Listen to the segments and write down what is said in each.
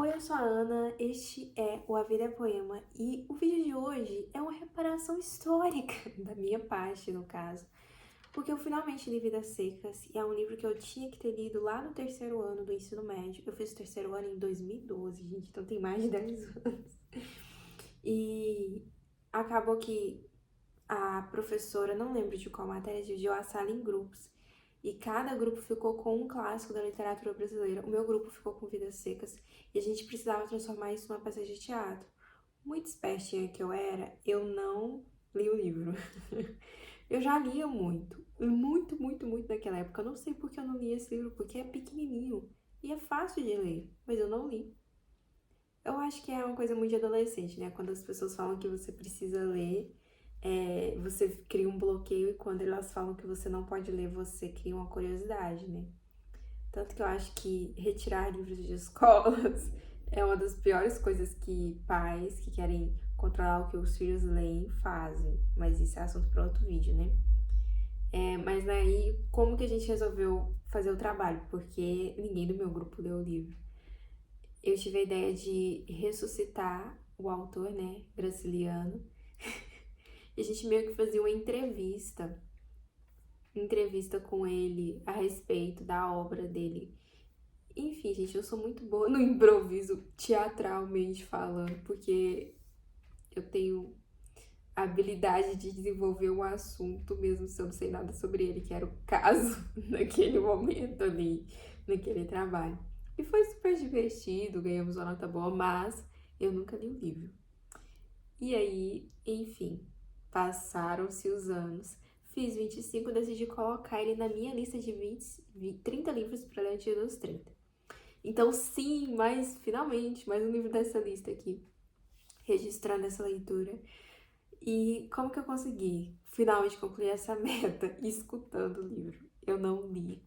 Oi, eu sou a Ana, este é o A Vida é Poema e o vídeo de hoje é uma reparação histórica da minha parte, no caso, porque eu finalmente li Vidas Secas e é um livro que eu tinha que ter lido lá no terceiro ano do ensino médio. Eu fiz o terceiro ano em 2012, gente, então tem mais de 10 anos. E acabou que a professora, não lembro de qual matéria, dividiu a sala em grupos. E cada grupo ficou com um clássico da literatura brasileira. O meu grupo ficou com Vidas Secas e a gente precisava transformar isso numa peça de teatro. Muito espertinha que eu era, eu não li o livro. Eu já lia muito naquela época. Eu não sei por que eu não li esse livro, porque é pequenininho e é fácil de ler, mas eu não li. Eu acho que é uma coisa muito de adolescente, né? Quando as pessoas falam que você precisa ler, você cria um bloqueio, e quando elas falam que você não pode ler, você cria uma curiosidade, né? Tanto que eu acho que retirar livros de escolas é uma das piores coisas que pais que querem controlar o que os filhos leem fazem. Mas isso é assunto para outro vídeo, né? Mas aí, como que a gente resolveu fazer o trabalho? Porque ninguém do meu grupo leu o livro. Eu tive a ideia de ressuscitar o autor, né, Graciliano, e a gente meio que fazia uma entrevista com ele a respeito da obra dele. Enfim, gente, eu sou muito boa no improviso teatralmente falando, porque eu tenho a habilidade de desenvolver um assunto mesmo se eu não sei nada sobre ele, que era o caso naquele momento ali, naquele trabalho. E foi super divertido, ganhamos uma nota boa, mas eu nunca li o livro. E aí, enfim, passaram-se os anos. Fiz 25, decidi colocar ele na minha lista de 30 livros para ler antes dos 30. Então, sim, mas finalmente, mais um livro dessa lista aqui, registrando essa leitura. E como que eu consegui finalmente concluir essa meta? Escutando o livro. Eu não li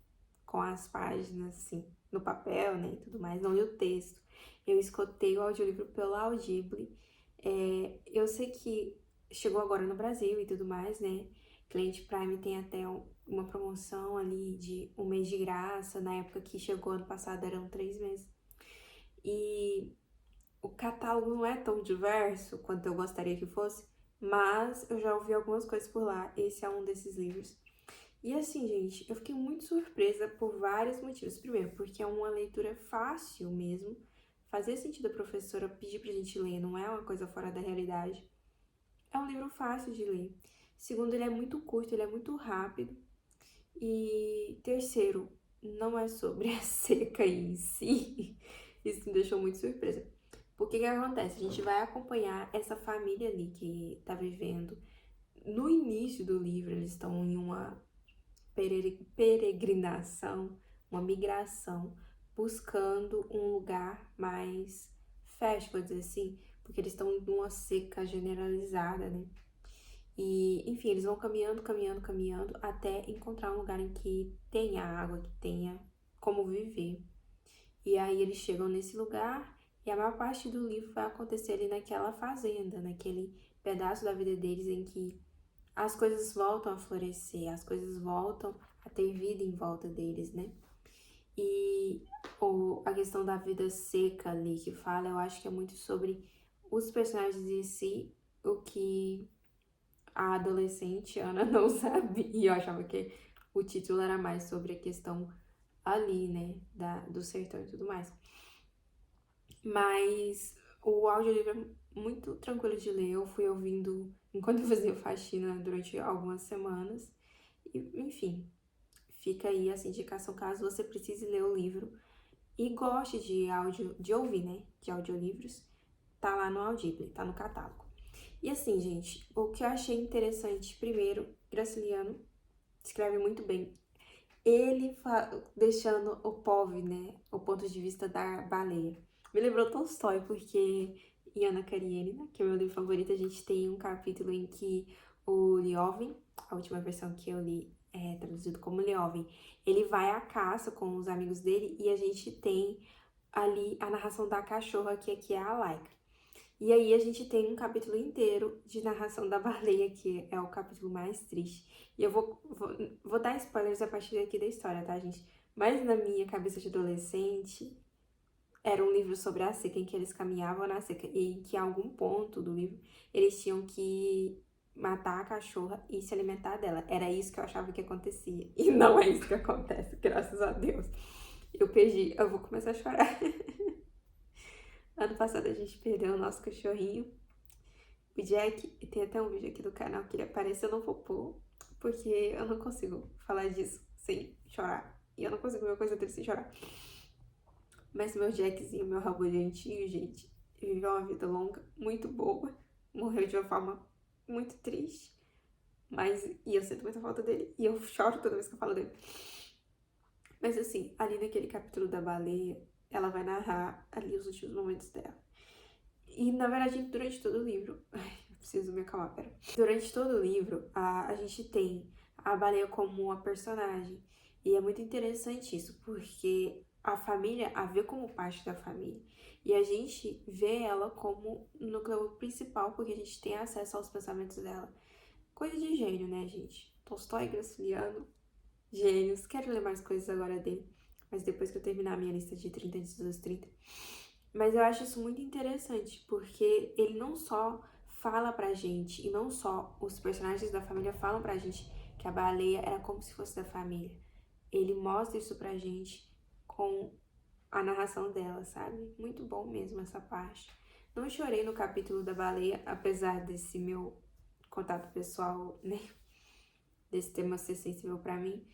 com as páginas, assim, no papel, né, e tudo mais, não li o texto. Eu escutei o audiolivro pelo Audible. Eu sei que chegou agora no Brasil e tudo mais, né? Cliente Prime tem até uma promoção ali de um mês de graça. Na época que chegou ano passado eram 3 meses. E o catálogo não é tão diverso quanto eu gostaria que fosse, mas eu já ouvi algumas coisas por lá. Esse é um desses livros. E assim, gente, eu fiquei muito surpresa por vários motivos. Primeiro, porque é uma leitura fácil mesmo. Fazia sentido a professora pedir pra gente ler, não é uma coisa fora da realidade. É um livro fácil de ler. Segundo, ele é muito curto, ele é muito rápido. E terceiro, não é sobre a seca em si. Isso me deixou muito surpresa. Porque que acontece? A gente vai acompanhar essa família ali que tá vivendo. No início do livro, eles estão em uma peregrinação, uma migração, buscando um lugar mais fértil, vou dizer assim, porque eles estão numa seca generalizada, né? E, enfim, eles vão caminhando, até encontrar um lugar em que tenha água, que tenha como viver. E aí eles chegam nesse lugar e a maior parte do livro vai acontecer ali naquela fazenda, naquele pedaço da vida deles em que as coisas voltam a florescer, as coisas voltam a ter vida em volta deles, né? E a questão da vida seca ali que fala, eu acho que é muito sobre os personagens em si, o que a adolescente Ana não sabia. E eu achava que o título era mais sobre a questão ali, né, do sertão e tudo mais. Mas o audiolivro é muito tranquilo de ler, eu fui ouvindo enquanto eu fazia faxina durante algumas semanas. E, enfim, fica aí essa indicação caso você precise ler o livro e goste de ouvir, né, de audiolivros. Tá lá no Audible, tá no catálogo. E assim, gente, o que eu achei interessante, primeiro, Graciliano escreve muito bem. Ele deixando o POV, né, o ponto de vista da baleia. Me lembrou Tolstói, porque em Ana Karenina, que é o meu livro favorito, a gente tem um capítulo em que o Leoven, a última versão que eu li é traduzido como Leoven, ele vai à caça com os amigos dele e a gente tem ali a narração da cachorra, que aqui é a Laika. E aí a gente tem um capítulo inteiro de narração da baleia, que é o capítulo mais triste. E eu vou dar spoilers a partir daqui da história, tá, gente? Mas na minha cabeça de adolescente, era um livro sobre a seca, em que eles caminhavam na seca, e em que em algum ponto do livro eles tinham que matar a cachorra e se alimentar dela. Era isso que eu achava que acontecia. E não é isso que acontece, graças a Deus. Eu vou começar a chorar. Ano passado a gente perdeu o nosso cachorrinho, o Jack, e tem até um vídeo aqui do canal que ele aparece, eu não vou pôr, porque eu não consigo falar disso sem chorar. E eu não consigo ver uma coisa dele sem chorar. Mas meu Jackzinho, meu rabugentinho, gente, viveu uma vida longa, muito boa. Morreu de uma forma muito triste. E eu sinto muita falta dele. E eu choro toda vez que eu falo dele. Mas assim, ali naquele capítulo da baleia, ela vai narrar ali os últimos momentos dela. E na verdade, durante todo o livro. Ai, eu preciso me acalmar, pera. Durante todo o livro, a gente tem a baleia como uma personagem. E é muito interessante isso, porque a família a vê como parte da família. E a gente vê ela como o núcleo principal, porque a gente tem acesso aos pensamentos dela. Coisa de gênio, né, gente? Tolstói, Graciliano, gênios. Quero ler mais coisas agora dele, mas depois que eu terminar a minha lista de 30 antes dos 30. Mas eu acho isso muito interessante, porque ele não só fala pra gente, e não só os personagens da família falam pra gente que a baleia era como se fosse da família. Ele mostra isso pra gente com a narração dela, sabe? Muito bom mesmo essa parte. Não chorei no capítulo da baleia, apesar desse meu contato pessoal, né? Desse tema ser sensível pra mim.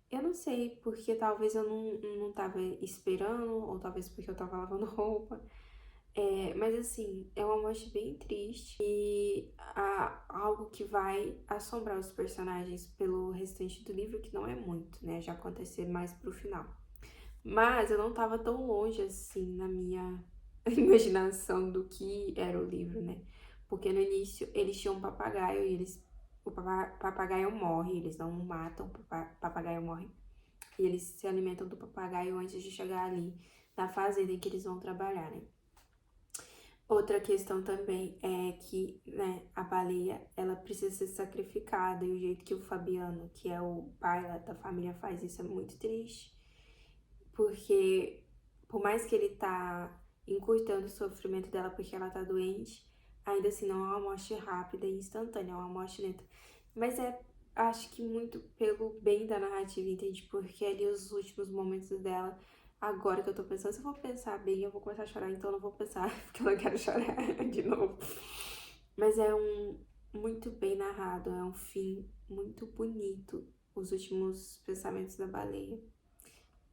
Eu não sei, porque talvez eu não tava esperando, ou talvez porque eu tava lavando roupa. Mas assim, é uma morte bem triste e algo que vai assombrar os personagens pelo restante do livro, que não é muito, né? Já acontecer mais pro final. Mas eu não tava tão longe assim na minha imaginação do que era o livro, né? Porque no início eles tinham um papagaio e o papagaio morre, eles não matam, o papagaio morre. E eles se alimentam do papagaio antes de chegar ali na fazenda em que eles vão trabalhar, né? Outra questão também é que, né, a baleia, ela precisa ser sacrificada e o jeito que o Fabiano, que é o pai da família, faz isso é muito triste, porque por mais que ele tá encurtando o sofrimento dela porque ela tá doente, ainda assim não é uma morte rápida e instantânea, é uma morte lenta. Mas acho que muito pelo bem da narrativa, entende? Porque ali os últimos momentos dela, agora que eu tô pensando, se eu for pensar bem, eu vou começar a chorar, então eu não vou pensar, porque eu não quero chorar de novo. Mas é muito bem narrado, é um fim muito bonito, os últimos pensamentos da baleia.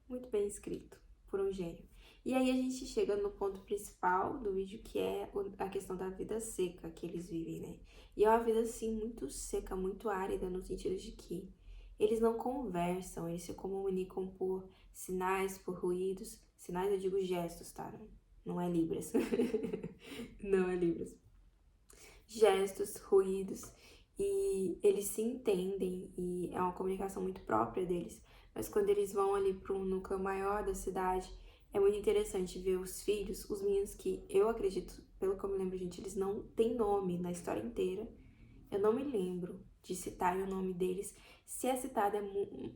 Muito bem escrito, por um gênio. E aí a gente chega no ponto principal do vídeo, que é a questão da vida seca que eles vivem, né? E é uma vida, assim, muito seca, muito árida, no sentido de que eles não conversam, eles se comunicam por sinais, por ruídos. Sinais, eu digo gestos, tá? Não é libras. Não é libras. Gestos, ruídos, e eles se entendem, e é uma comunicação muito própria deles. Mas quando eles vão ali para um núcleo maior da cidade, é muito interessante ver os filhos, os meninos que eu acredito, pelo que eu me lembro, gente, eles não têm nome na história inteira. Eu não me lembro de citar o nome deles. Se é citado é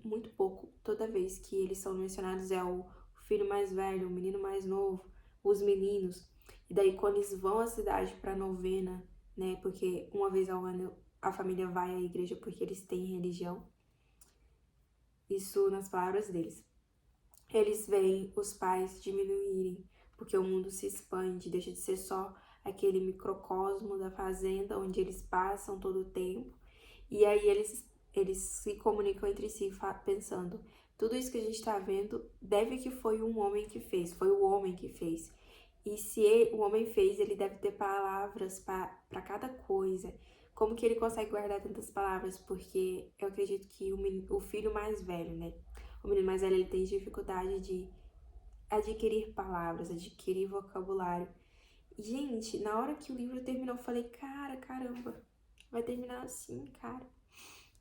muito pouco. Toda vez que eles são mencionados é o filho mais velho, o menino mais novo, os meninos. E daí quando eles vão à cidade para novena, né? Porque uma vez ao ano a família vai à igreja porque eles têm religião. Isso nas palavras deles. Eles veem os pais diminuírem, porque o mundo se expande, deixa de ser só aquele microcosmo da fazenda onde eles passam todo o tempo. E aí eles se comunicam entre si pensando, tudo isso que a gente está vendo deve que foi um homem que fez, foi o homem que fez. E se o homem fez, ele deve ter palavras para cada coisa. Como que ele consegue guardar tantas palavras? Porque eu acredito que o filho mais velho, né? O menino mais velho, ele tem dificuldade de adquirir palavras, adquirir vocabulário. Gente, na hora que o livro terminou, eu falei, caramba, vai terminar assim, cara.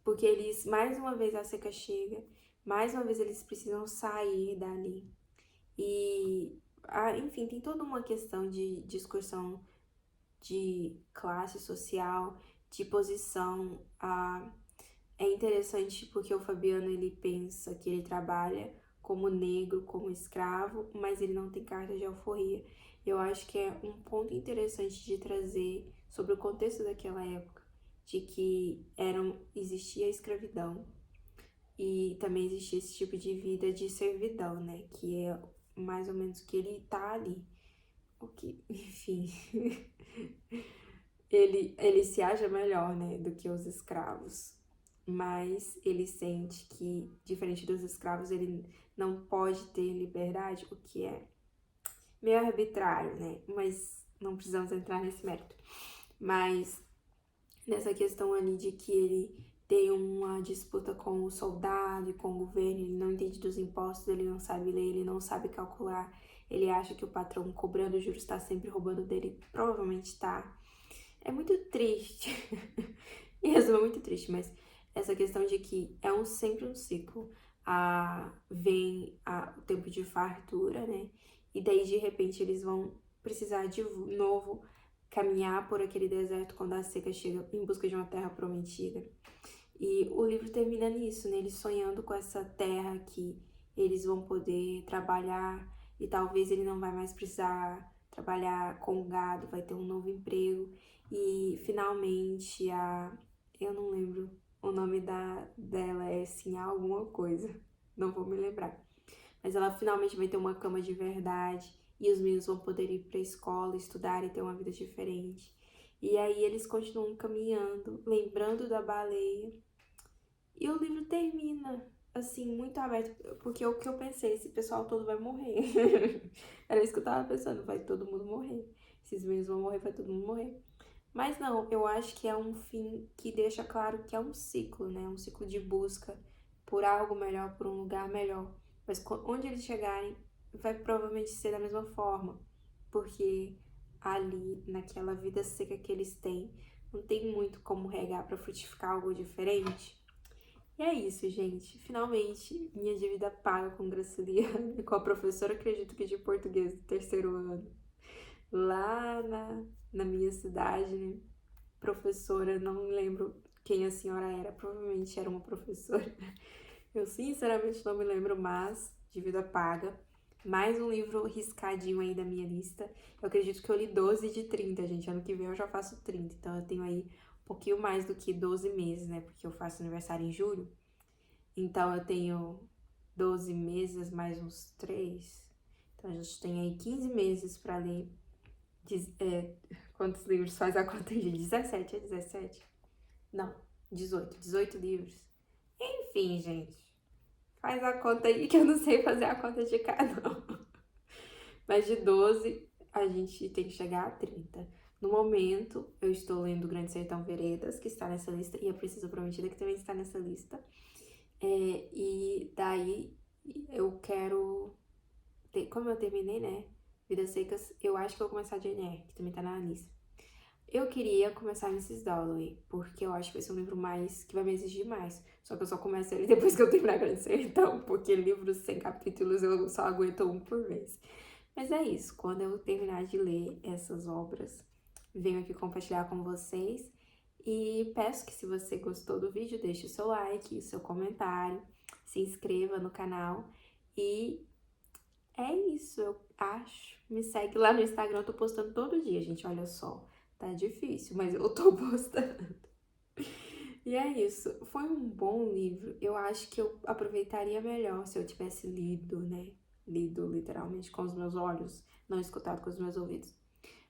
Porque eles, mais uma vez a seca chega, mais uma vez eles precisam sair dali. E, enfim, tem toda uma questão de discussão de classe social, de posição. É interessante porque o Fabiano, ele pensa que ele trabalha como negro, como escravo, mas ele não tem carta de alforria. Eu acho que é um ponto interessante de trazer sobre o contexto daquela época, de que existia a escravidão e também existia esse tipo de vida de servidão, né? Que é mais ou menos que ele tá ali. O que, enfim, ele se acha melhor, né, do que os escravos. Mas ele sente que, diferente dos escravos, ele não pode ter liberdade, o que é meio arbitrário, né? Mas não precisamos entrar nesse mérito. Mas nessa questão ali de que ele tem uma disputa com o soldado e com o governo, ele não entende dos impostos, ele não sabe ler, ele não sabe calcular, ele acha que o patrão cobrando juros está sempre roubando dele, provavelmente está. É muito triste. Em resumo, é muito triste, mas essa questão de que é sempre um ciclo. Vem o tempo de fartura, né? E daí, de repente, eles vão precisar de novo caminhar por aquele deserto quando a seca chega em busca de uma terra prometida. E o livro termina nisso, né? Eles sonhando com essa terra que eles vão poder trabalhar e talvez ele não vai mais precisar trabalhar com gado, vai ter um novo emprego. E finalmente eu não lembro o nome dela, é assim, alguma coisa, não vou me lembrar. Mas ela finalmente vai ter uma cama de verdade e os meninos vão poder ir pra escola, estudar e ter uma vida diferente. E aí eles continuam caminhando, lembrando da baleia. E o livro termina, assim, muito aberto, porque o que eu pensei, esse pessoal todo vai morrer. Era isso que eu tava pensando, vai todo mundo morrer. Esses meninos vão morrer, vai todo mundo morrer. Mas não, eu acho que é um fim que deixa claro que é um ciclo, né? Um ciclo de busca por algo melhor, por um lugar melhor. Mas onde eles chegarem, vai provavelmente ser da mesma forma. Porque ali, naquela vida seca que eles têm, não tem muito como regar para frutificar algo diferente. E é isso, gente. Finalmente, minha dívida paga com Graciliano e com a professora, acredito que de português do terceiro ano. Lá na minha cidade, né? Professora, não me lembro quem a senhora era, provavelmente era uma professora. Eu sinceramente não me lembro, mas dívida paga. Mais um livro riscadinho aí da minha lista. Eu acredito que eu li 12 de 30, gente. Ano que vem eu já faço 30, então eu tenho aí um pouquinho mais do que 12 meses, né? Porque eu faço aniversário em julho. Então eu tenho 12 meses mais uns 3. Então a gente tem aí 15 meses pra ler. Quantos livros faz a conta de 17? É 17? Não, 18. 18 livros. Enfim, gente. Faz a conta aí que eu não sei fazer a conta de cá, não. Mas de 12 a gente tem que chegar a 30. No momento, eu estou lendo Grande Sertão Veredas, que está nessa lista, e A Princesa Prometida, que também está nessa lista. E daí eu quero... Como eu terminei, né? Vidas Secas, eu acho que eu vou começar a Jane Eyre, que também tá na lista. Eu queria começar Mrs. Dalloway, porque eu acho que vai ser um livro que vai me exigir mais. Só que eu só começo ele depois que eu terminar Grande Sertão, porque livros sem capítulos eu só aguento um por vez. Mas é isso, quando eu terminar de ler essas obras, venho aqui compartilhar com vocês. E peço que se você gostou do vídeo, deixe o seu like, o seu comentário, se inscreva no canal. E é isso, eu acho. Me segue lá no Instagram, eu tô postando todo dia, gente, olha só. Tá difícil, mas eu tô postando. E é isso. Foi um bom livro. Eu acho que eu aproveitaria melhor se eu tivesse lido, né? Lido literalmente com os meus olhos, não escutado com os meus ouvidos.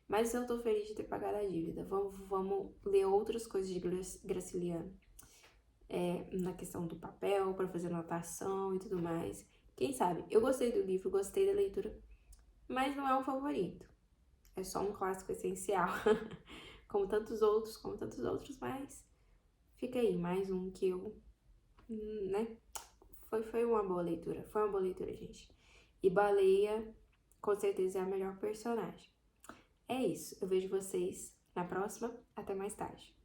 Mas eu tô feliz de ter pagado a dívida. Vamos ler outras coisas de Graciliano. Na questão do papel, para fazer anotação e tudo mais. Quem sabe? Eu gostei do livro, gostei da leitura, mas não é um favorito. É só um clássico essencial, como tantos outros, mas fica aí, mais um que eu, né? Foi uma boa leitura, gente. E Baleia, com certeza, é a melhor personagem. É isso, eu vejo vocês na próxima, até mais tarde.